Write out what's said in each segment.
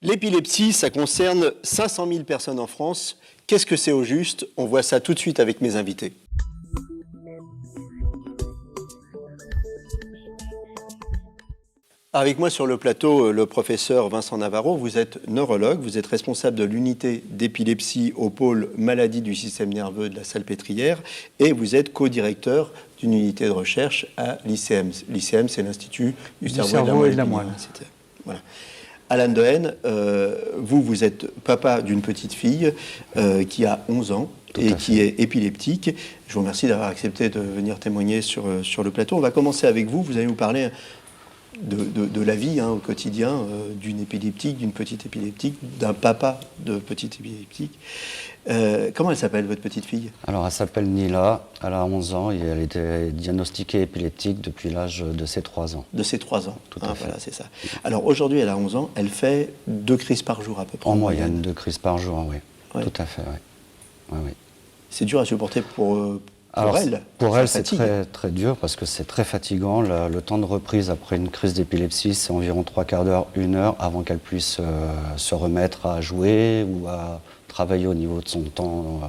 L'épilepsie, ça concerne 500 000 personnes en France. Qu'est-ce que c'est au juste? On voit ça tout de suite avec mes invités. Avec moi sur le plateau, le professeur Vincent Navarro. Vous êtes neurologue, vous êtes responsable de l'unité d'épilepsie au pôle maladie du système nerveux de la Salpêtrière et vous êtes co-directeur d'une unité de recherche à l'ICEM. L'ICEM, c'est l'Institut du cerveau et de la moelle. Voilà. Alain Dehaene, vous êtes papa d'une petite fille qui a 11 ans et qui est épileptique. Je vous remercie d'avoir accepté de venir témoigner sur le plateau. On va commencer avec vous. Vous allez nous parler de la vie au quotidien d'une épileptique, d'une petite épileptique, d'un papa de petite épileptique. Comment elle s'appelle, votre petite fille? Alors, elle s'appelle Nila, elle a 11 ans et elle était diagnostiquée épileptique depuis l'âge de ses 3 ans. De ses 3 ans, tout à fait. Voilà, c'est ça. Alors, aujourd'hui, elle a 11 ans, elle fait 2 crises par jour à peu près. En moyenne, 2 crises par jour, oui. Ouais. Tout à fait, oui. Oui. C'est dur à supporter pour elle? Pour elle, c'est très, très dur parce que c'est très fatigant. Le temps de reprise après une crise d'épilepsie, c'est environ 3/4 d'heure, 1 heure avant qu'elle puisse se remettre à jouer ou à travailler au niveau de son temps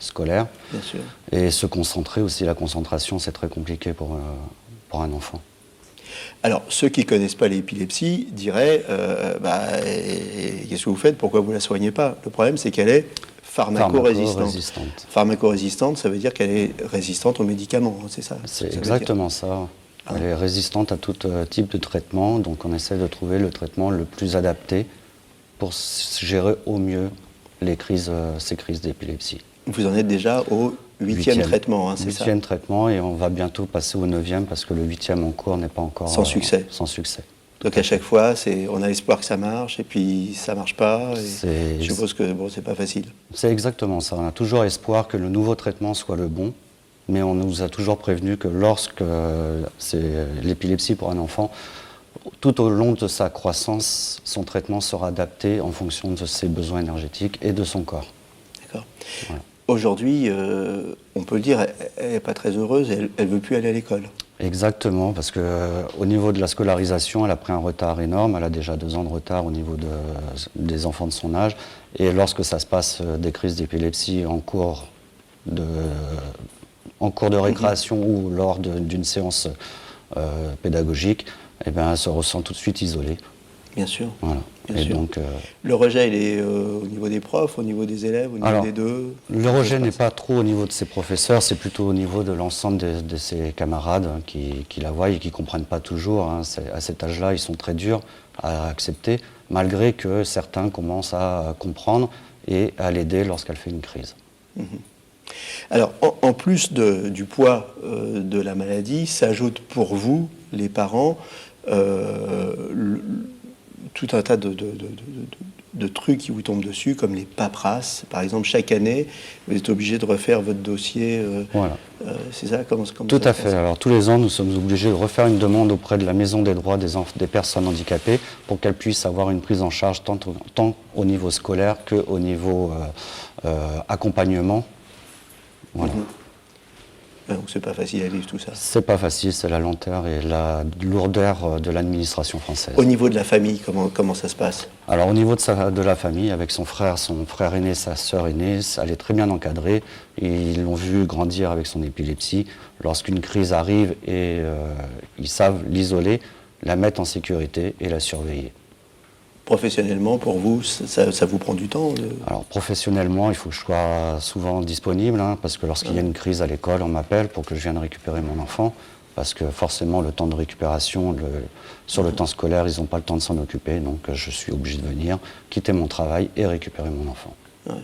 scolaire. Bien sûr. Et se concentrer aussi, la concentration, c'est très compliqué pour un enfant. Alors, ceux qui ne connaissent pas l'épilepsie diraient qu'est-ce que vous faites? Pourquoi vous ne la soignez pas? Le problème, c'est qu'elle est pharmacorésistante. Pharmacorésistante, ça veut dire qu'elle est résistante aux médicaments, c'est ça? C'est exactement ça. Elle est résistante à tout type de traitement, donc on essaie de trouver le traitement le plus adapté pour gérer au mieux ces crises d'épilepsie. Vous en êtes déjà au 8e traitement, c'est ça? 8e traitement, et on va bientôt passer au 9e parce que le 8e en cours n'est pas encore... Sans succès. Sans succès. Donc à chaque fois, on a l'espoir que ça marche, et puis ça ne marche pas. Et je suppose que c'est pas facile. C'est exactement ça. On a toujours espoir que le nouveau traitement soit le bon, mais on nous a toujours prévenu que lorsque c'est l'épilepsie pour un enfant, tout au long de sa croissance, son traitement sera adapté en fonction de ses besoins énergétiques et de son corps. D'accord. Voilà. Aujourd'hui, on peut le dire, elle n'est pas très heureuse, elle ne veut plus aller à l'école. Exactement, parce qu'au niveau de la scolarisation, elle a pris un retard énorme. Elle a déjà 2 ans de retard au niveau des enfants de son âge. Et lorsque ça se passe des crises d'épilepsie en cours de récréation ou lors d'une séance pédagogique, eh bien, elle se ressent tout de suite isolée. Bien sûr. Voilà. Bien sûr. Donc, le rejet, il est au niveau des profs, au niveau des élèves, au niveau des deux? Le rejet n'est pas trop au niveau de ses professeurs, c'est plutôt au niveau de l'ensemble de ses camarades qui la voient et qui ne comprennent pas toujours. À cet âge-là, ils sont très durs à accepter, malgré que certains commencent à comprendre et à l'aider lorsqu'elle fait une crise. Alors, en plus du poids de la maladie, s'ajoute pour vous, les parents, tout un tas de trucs qui vous tombent dessus, comme les paperasses. Par exemple, chaque année, vous êtes obligé de refaire votre dossier. Voilà. C'est ça? Comment Tout à fait. Alors, tous les ans, nous sommes obligés de refaire une demande auprès de la Maison des droits des personnes handicapées pour qu'elles puissent avoir une prise en charge tant au niveau scolaire qu'au niveau accompagnement. Voilà. Donc c'est pas facile à vivre tout ça. C'est pas facile, c'est la lenteur et la lourdeur de l'administration française. Au niveau de la famille, comment ça se passe? Alors au niveau de la famille, avec son frère aîné, sa sœur aînée, elle est très bien encadrée. Ils l'ont vu grandir avec son épilepsie. Lorsqu'une crise arrive et ils savent l'isoler, la mettre en sécurité et la surveiller. Professionnellement, pour vous, ça vous prend du temps? Alors professionnellement, il faut que je sois souvent disponible, parce que lorsqu'il y a une crise à l'école, on m'appelle pour que je vienne récupérer mon enfant, parce que forcément le temps de récupération, sur le temps scolaire, ils n'ont pas le temps de s'en occuper, donc je suis obligé de venir, quitter mon travail et récupérer mon enfant. Ouais.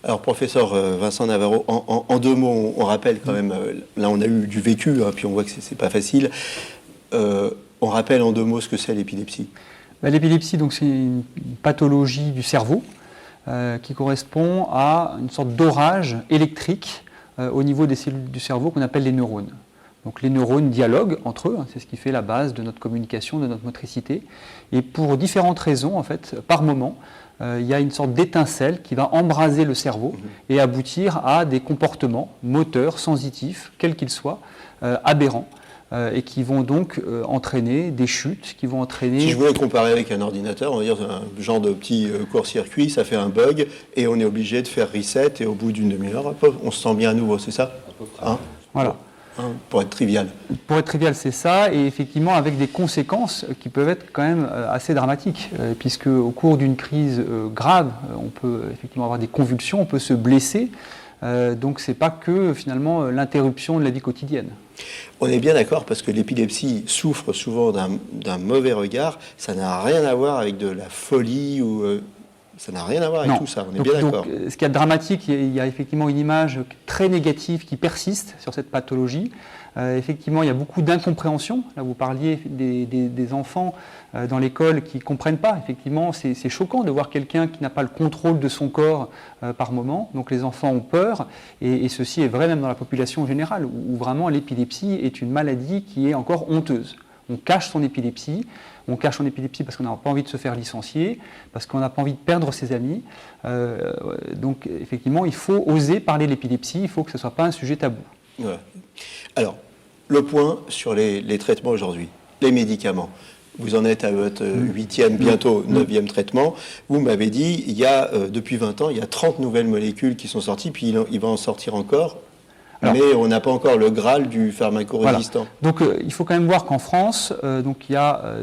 Alors professeur Vincent Navarro, en 2 mots, on rappelle quand même, là on a eu du vécu, puis on voit que c'est pas facile, on rappelle en 2 mots ce que c'est l'épilepsie. L'épilepsie, donc, c'est une pathologie du cerveau qui correspond à une sorte d'orage électrique au niveau des cellules du cerveau qu'on appelle les neurones. Donc les neurones dialoguent entre eux, c'est ce qui fait la base de notre communication, de notre motricité. Et pour différentes raisons, en fait, par moment, il y a une sorte d'étincelle qui va embraser le cerveau et aboutir à des comportements moteurs, sensitifs, quels qu'ils soient, aberrants. et qui vont donc entraîner des chutes, qui vont entraîner... Si je voulais comparer avec un ordinateur, on va dire un genre de petit court-circuit, ça fait un bug, et on est obligé de faire reset, et au bout d'une demi-heure, hop, on se sent bien à nouveau, c'est ça? Voilà. Pour être trivial. Pour être trivial, c'est ça, et effectivement avec des conséquences qui peuvent être quand même assez dramatiques, puisque au cours d'une crise grave, on peut effectivement avoir des convulsions, on peut se blesser, donc c'est pas que finalement l'interruption de la vie quotidienne. On est bien d'accord, parce que l'épilepsie souffre souvent d'un mauvais regard, ça n'a rien à voir avec de la folie ou... ça n'a rien à voir avec tout ça, on est bien d'accord. Donc, ce qu'il y a de dramatique, il y a effectivement une image très négative qui persiste sur cette pathologie. Effectivement, il y a beaucoup d'incompréhension. Là, vous parliez des enfants dans l'école qui ne comprennent pas. Effectivement, c'est choquant de voir quelqu'un qui n'a pas le contrôle de son corps par moment. Donc les enfants ont peur, et ceci est vrai même dans la population générale, où vraiment l'épilepsie est une maladie qui est encore honteuse. On cache son épilepsie. On cache son épilepsie parce qu'on n'a pas envie de se faire licencier, parce qu'on n'a pas envie de perdre ses amis. Donc, effectivement, il faut oser parler de l'épilepsie, il faut que ce ne soit pas un sujet tabou. Ouais. Alors, le point sur les traitements aujourd'hui, les médicaments. Vous en êtes à votre 8e, bientôt 9e traitement. Vous m'avez dit, il y a, depuis 20 ans, il y a 30 nouvelles molécules qui sont sorties, puis il va en sortir encore. Alors, mais on n'a pas encore le Graal du pharmacorésistant. Voilà. Donc il faut quand même voir qu'en France, donc, il y a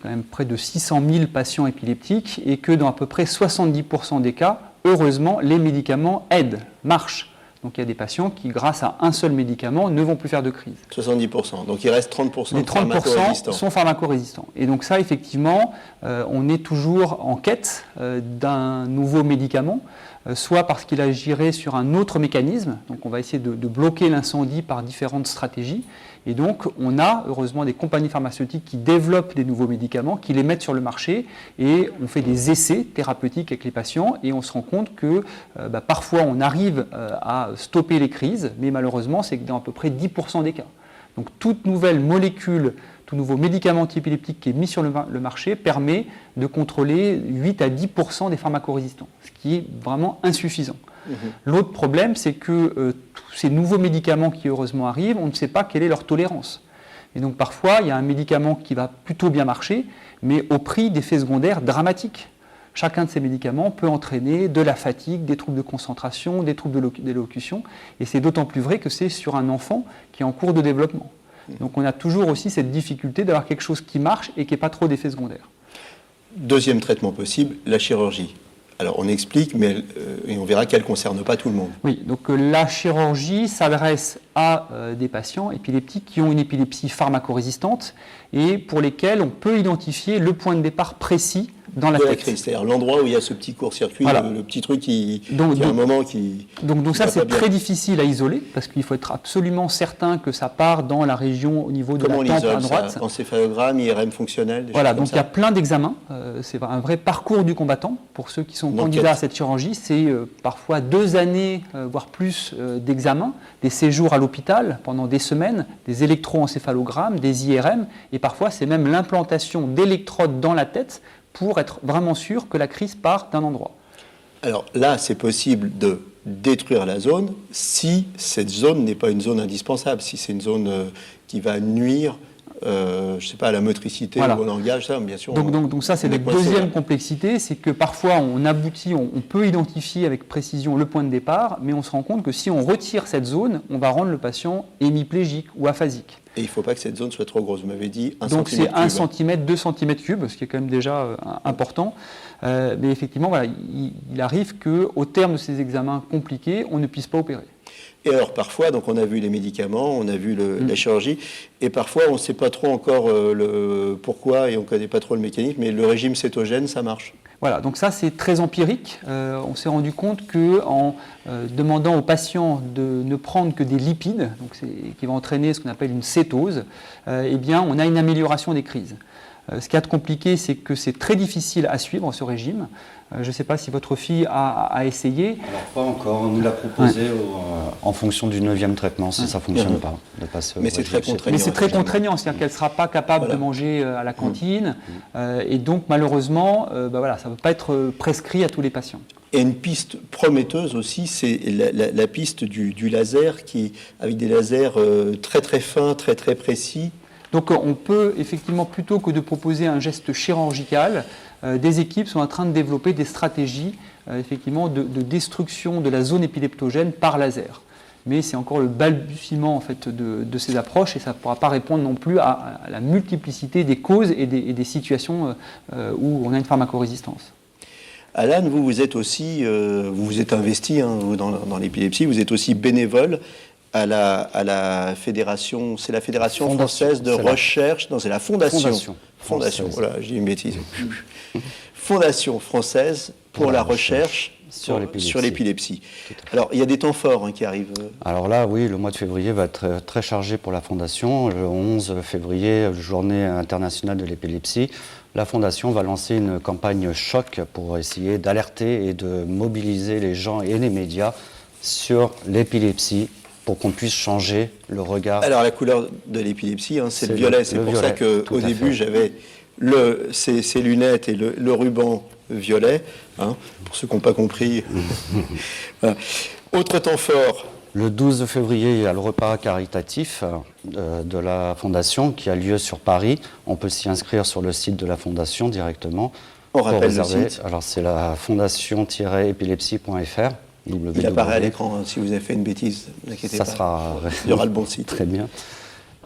quand même près de 600 000 patients épileptiques, et que dans à peu près 70% des cas, heureusement, les médicaments aident, marchent. Donc il y a des patients qui, grâce à un seul médicament, ne vont plus faire de crise. 70%. Donc il reste 30% les de pharmacorésistants. 30% sont pharmacorésistants. Et donc ça, effectivement, on est toujours en quête d'un nouveau médicament, soit parce qu'il agirait sur un autre mécanisme, donc on va essayer de bloquer l'incendie par différentes stratégies, et donc on a heureusement des compagnies pharmaceutiques qui développent des nouveaux médicaments, qui les mettent sur le marché, et on fait des essais thérapeutiques avec les patients, et on se rend compte que parfois on arrive à stopper les crises, mais malheureusement c'est dans à peu près 10% des cas. Donc toute nouvelle molécule, tout nouveau médicament antiépileptique qui est mis sur le marché permet de contrôler 8 à 10% des pharmacorésistants, ce qui est vraiment insuffisant. L'autre problème, c'est que tous ces nouveaux médicaments qui heureusement arrivent, on ne sait pas quelle est leur tolérance. Et donc parfois, il y a un médicament qui va plutôt bien marcher, mais au prix d'effets secondaires dramatiques. Chacun de ces médicaments peut entraîner de la fatigue, des troubles de concentration, des troubles d'élocution, et c'est d'autant plus vrai que c'est sur un enfant qui est en cours de développement. Donc on a toujours aussi cette difficulté d'avoir quelque chose qui marche et qui n'ait pas trop d'effets secondaires. Deuxième traitement possible, la chirurgie. Alors on explique, mais et on verra qu'elle ne concerne pas tout le monde. Oui, donc la chirurgie s'adresse à des patients épileptiques qui ont une épilepsie pharmacorésistante et pour lesquels on peut identifier le point de départ précis dans la tête. C'est-à-dire l'endroit où il y a ce petit court-circuit, voilà. le petit truc qui a un moment qui... Donc ça, c'est très difficile à isoler, parce qu'il faut être absolument certain que ça part dans la région au niveau de la tempe à droite. Encéphalogramme, IRM fonctionnel, des voilà, choses donc comme il y a plein d'examens. C'est un vrai parcours du combattant pour ceux qui sont candidats à cette chirurgie. C'est parfois 2 années, voire plus, d'examens, des séjours à l'hôpital pendant des semaines, des électroencéphalogrammes, des IRM, et parfois c'est même l'implantation d'électrodes dans la tête pour être vraiment sûr que la crise part d'un endroit. Alors là, c'est possible de détruire la zone si cette zone n'est pas une zone indispensable, si c'est une zone qui va nuire, je ne sais pas, à la motricité ou au langage, ça, bien sûr. Donc ça, c'est la deuxième complexité, c'est que parfois on aboutit, on peut identifier avec précision le point de départ, mais on se rend compte que si on retire cette zone, on va rendre le patient hémiplégique ou aphasique. Et il ne faut pas que cette zone soit trop grosse. Vous m'avez dit 1 cm3. Donc c'est 1 cm, 2 cm3, ce qui est quand même déjà important. Mais effectivement, voilà, il arrive qu'au terme de ces examens compliqués, on ne puisse pas opérer. Et alors parfois, donc on a vu les médicaments, on a vu la chirurgie, et parfois on ne sait pas trop encore le pourquoi et on ne connaît pas trop le mécanisme, mais le régime cétogène, ça marche. Voilà, donc ça c'est très empirique. On s'est rendu compte qu'en demandant aux patients de ne prendre que des lipides, donc qui va entraîner ce qu'on appelle une cétose, eh bien on a une amélioration des crises. Ce qui est compliqué, c'est que c'est très difficile à suivre ce régime. Je ne sais pas si votre fille a essayé. Alors pas encore, on nous l'a proposé en fonction du 9e traitement, si ça ne fonctionne pas. De passer mais c'est très contraignant. Mais c'est très contraignant, c'est-à-dire qu'elle ne sera pas capable de manger à la cantine. Et donc malheureusement, ça ne peut pas être prescrit à tous les patients. Et une piste prometteuse aussi, c'est la piste du laser, avec des lasers très très fins, très très précis. Donc on peut effectivement, plutôt que de proposer un geste chirurgical, des équipes sont en train de développer des stratégies effectivement de destruction de la zone épileptogène par laser. Mais c'est encore le balbutiement en fait, de ces approches et ça ne pourra pas répondre non plus à la multiplicité des causes et des situations où on a une pharmacorésistance. Alan, vous êtes aussi, vous vous êtes investi dans l'épilepsie, vous êtes aussi bénévole à la fédération, c'est la Fédération française de recherche, non c'est la Fondation, voilà, j'ai une bêtise. Fondation française pour la recherche sur l'épilepsie. Alors, il y a des temps forts qui arrivent. Alors là, oui, le mois de février va être très chargé pour la Fondation. Le 11 février, journée internationale de l'épilepsie, la Fondation va lancer une campagne choc pour essayer d'alerter et de mobiliser les gens et les médias sur l'épilepsie pour qu'on puisse changer le regard. Alors, la couleur de l'épilepsie, c'est le violet. C'est pour ça qu'au début, j'avais ces lunettes et le ruban violet, pour ceux qui n'ont pas compris. Voilà. Autre temps fort. Le 12 février, il y a le repas caritatif de la Fondation qui a lieu sur Paris. On peut s'y inscrire sur le site de la Fondation directement. On rappelle le site. Alors c'est la fondation-épilepsie.fr. Il apparaît à l'écran, si vous avez fait une bêtise, n'inquiétez pas. Il y aura le bon site. Très bien.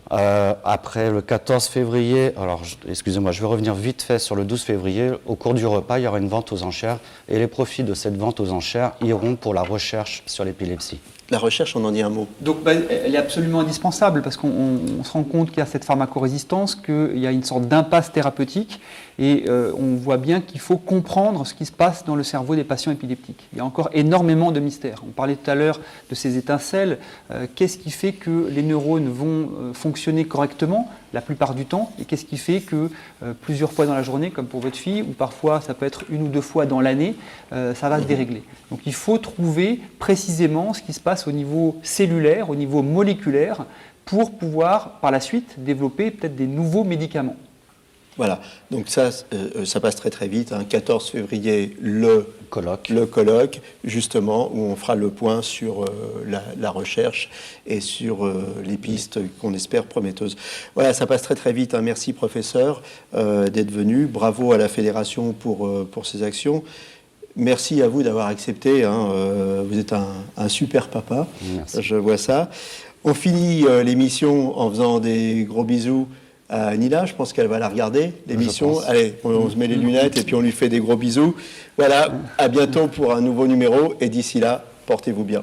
Après le 14 février, alors excusez-moi, je vais revenir vite fait sur le 12 février. Au cours du repas, il y aura une vente aux enchères et les profits de cette vente aux enchères iront pour la recherche sur l'épilepsie. La recherche, on en dit un mot. Donc elle est absolument indispensable parce qu'on se rend compte qu'il y a cette pharmacorésistance, qu'il y a une sorte d'impasse thérapeutique et on voit bien qu'il faut comprendre ce qui se passe dans le cerveau des patients épileptiques. Il y a encore énormément de mystères. On parlait tout à l'heure de ces étincelles. Qu'est-ce qui fait que les neurones vont fonctionner correctement la plupart du temps et qu'est-ce qui fait que plusieurs fois dans la journée, comme pour votre fille, ou parfois ça peut être 1 ou 2 fois dans l'année, ça va se dérégler. Donc il faut trouver précisément ce qui se passe au niveau cellulaire, au niveau moléculaire, pour pouvoir par la suite développer peut-être des nouveaux médicaments. Voilà, donc ça passe très très vite. 14 février, le colloque, justement, où on fera le point sur la recherche et sur les pistes qu'on espère prometteuses. Voilà, ça passe très très vite. Merci professeur d'être venu. Bravo à la Fédération pour ces actions. Merci à vous d'avoir accepté. Vous êtes un super papa. Merci. Je vois ça. On finit l'émission en faisant des gros bisous à Nina. Je pense qu'elle va la regarder, l'émission. Allez, on se met les lunettes et puis on lui fait des gros bisous. Voilà, à bientôt pour un nouveau numéro. Et d'ici là, portez-vous bien.